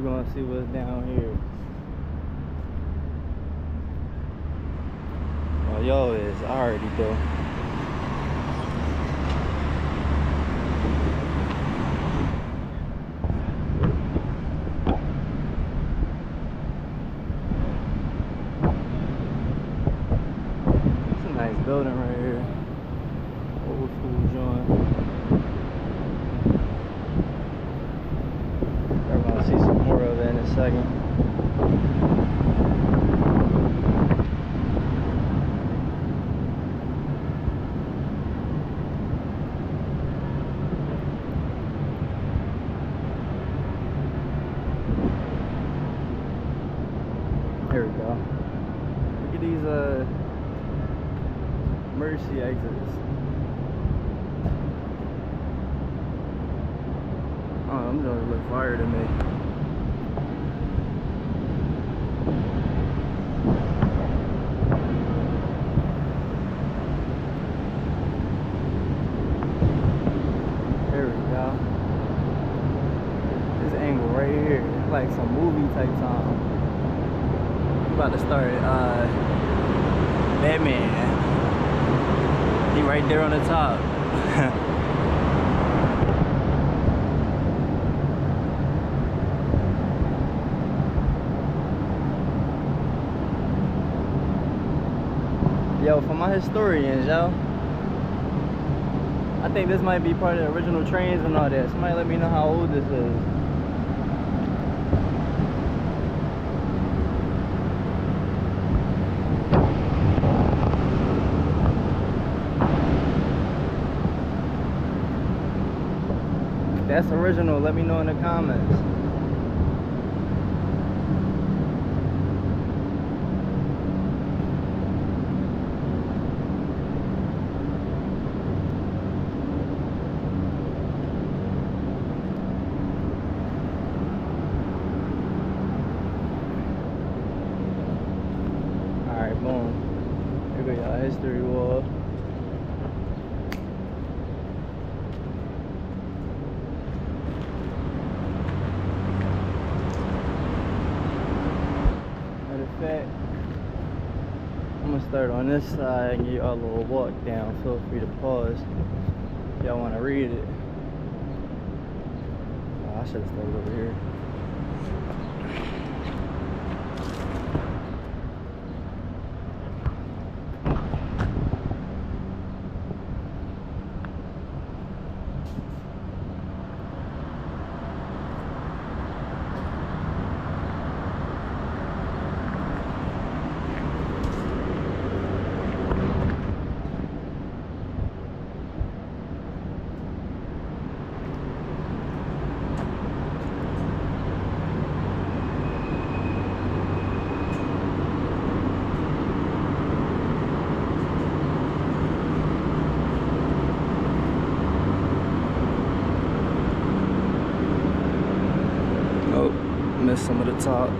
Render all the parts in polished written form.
We're gonna see what's down here. Oh, yo is already though. It's a nice building right here. Old school joint. We're gonna see some more of it in a second. Here we go. Look at these emergency exits. Oh, them don't look fire to me. There we go. This angle right here, it's like some movie type time. We're about to start Batman. He right there on the top. Yo, for my historians, yo, I think this might be part of the original trains and all that. Somebody let me know how old this is. That's original, let me know in the comments. Alright, boom. Here we go, history wall. I'm gonna start on this side and give y'all a little walk down. Feel free to pause if y'all want to read it. Oh, I should have started over here. Missed some of the top.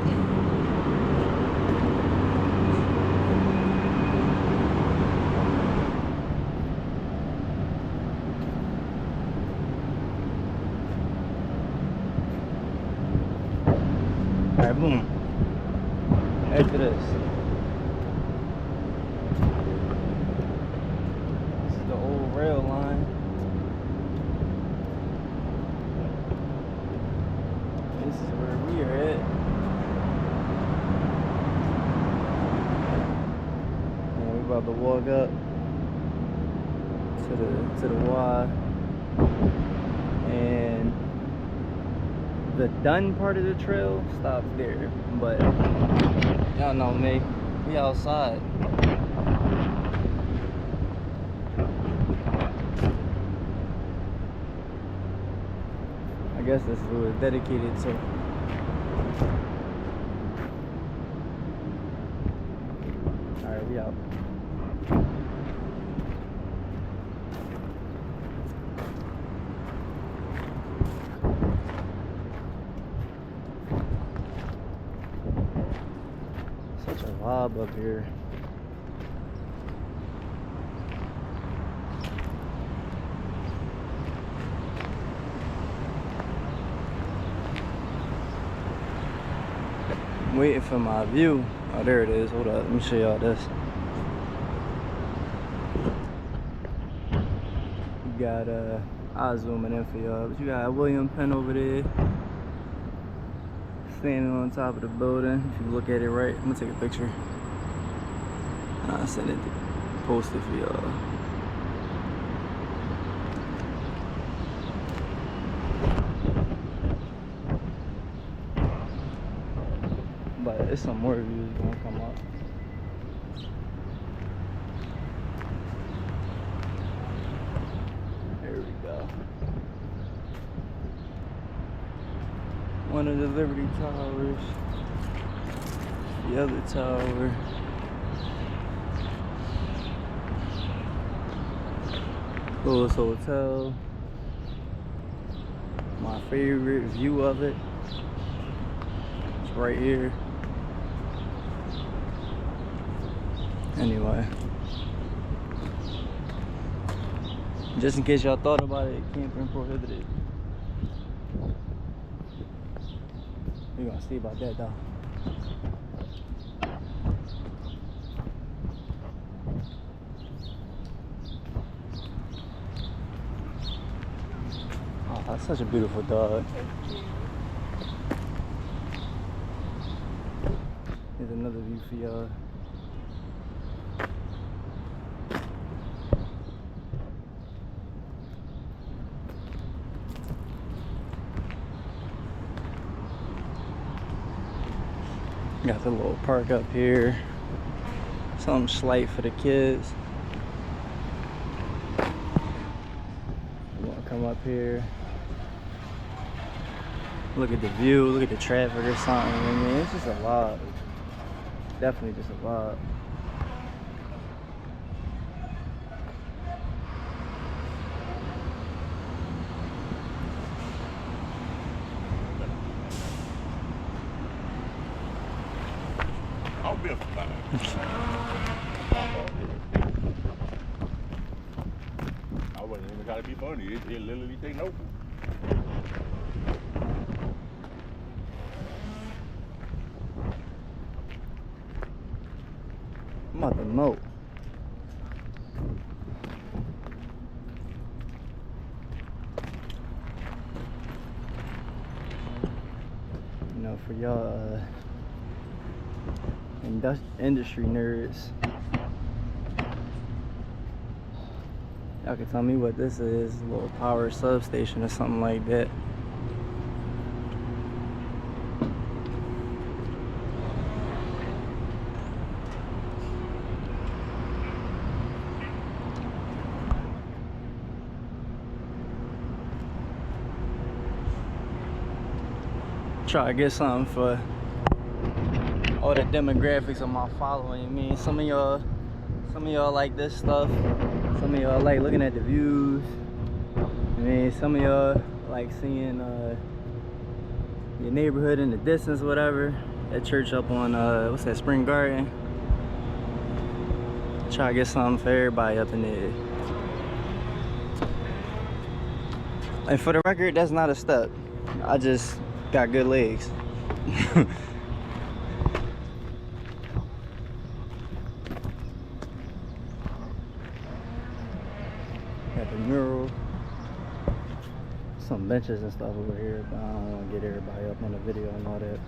Alright, boom. After this. This is the old rail line. This is where we are at. And we're about to walk up to the Y. And the done part of the trail stops there. But y'all know me, we outside. I guess this is what it's dedicated to. Alright, we out. Such a vibe up here. I'm waiting for my view. Oh, there it is. Hold up. Let me show y'all this. You got, I'll zoom it in for y'all. But you got William Penn over there. Standing on top of the building. If you look at it right, I'm gonna take a picture. I'll send it, post it for y'all. But there's some more views gonna come up. There we go. One of the Liberty Towers. The other tower. Lewis Hotel. My favorite view of it. It's right here. Anyway, just in case y'all thought about it, camping prohibited. We're gonna see about that though. Oh, that's such a beautiful dog. Here's another view for y'all. Got the little park up here. Something slight for the kids. You wanna come up here? Look at the view, look at the traffic or something. I mean, it's just a lot. Definitely just a lot. I'll be fine. I wasn't even trying to be funny. It literally take no. I'm about to moat. You know, for y'all industry nerds, y'all can tell me what this is. A little power substation or something like that. Try to get something for all the demographics of my following. I mean, some of y'all like this stuff. Some of y'all like looking at the views. I mean, some of y'all like seeing your neighborhood in the distance, whatever. That church up on what's that, Spring Garden. Try to get something for everybody up in there. And for the record, that's not a step. I just got good legs. Got the mural. Some benches and stuff over here, but I don't want to get everybody up on the video and all that.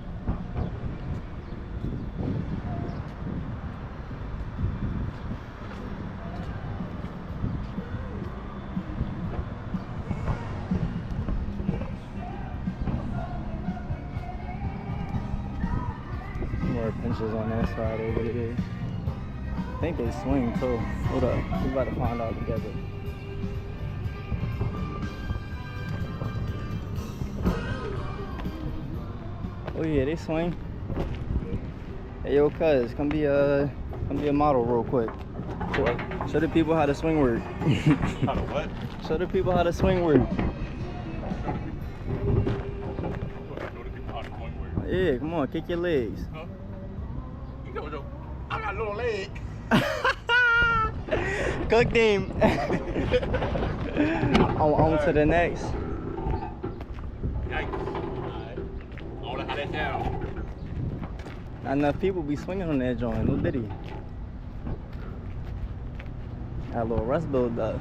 More benches on that side over here. I think they swing too. Hold up, we're about to find out together. Oh yeah, they swing. Hey yo, cuz, come be a model real quick. What? Show the people how to swing work. How to what? Show the people how to swing work. Yeah, come on, kick your legs. Huh? You know, I got a little leg. Cook them. on to the next. Yikes. Alright. I wanna have that down. Not enough people be swinging on that joint. No diddy. Got a little rust build up.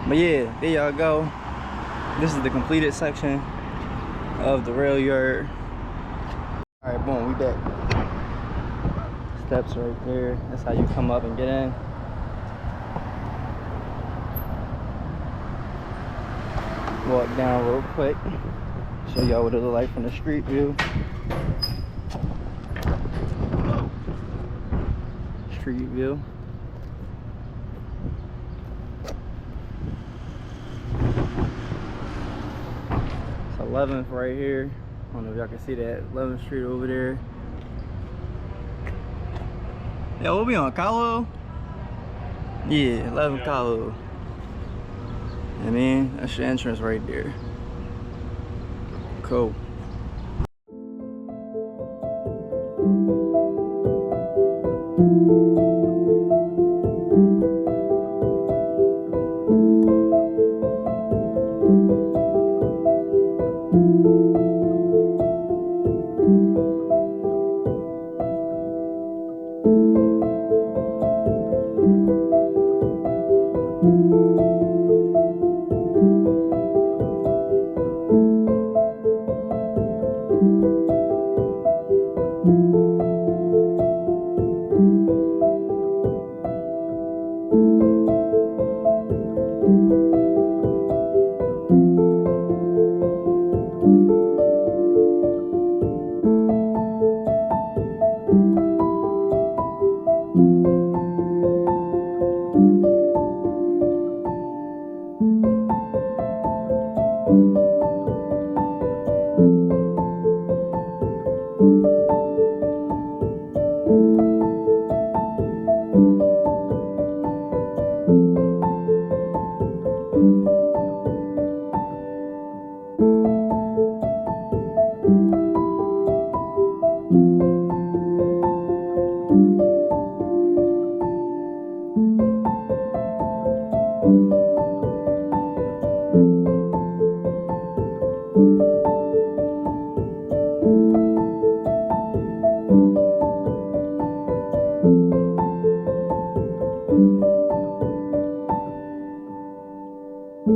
But yeah, there y'all go. This is the completed section of the rail yard. Alright, boom, we back. Steps right there. That's how you come up and get in. Walk down real quick. Show y'all what it look like from the street view. Street view. It's 11th right here. I don't know if y'all can see that 11th Street over there. Yeah, we'll be on Callowhill. Yeah, 11th Yeah. Callowhill. I mean, that's your entrance right there. Cool.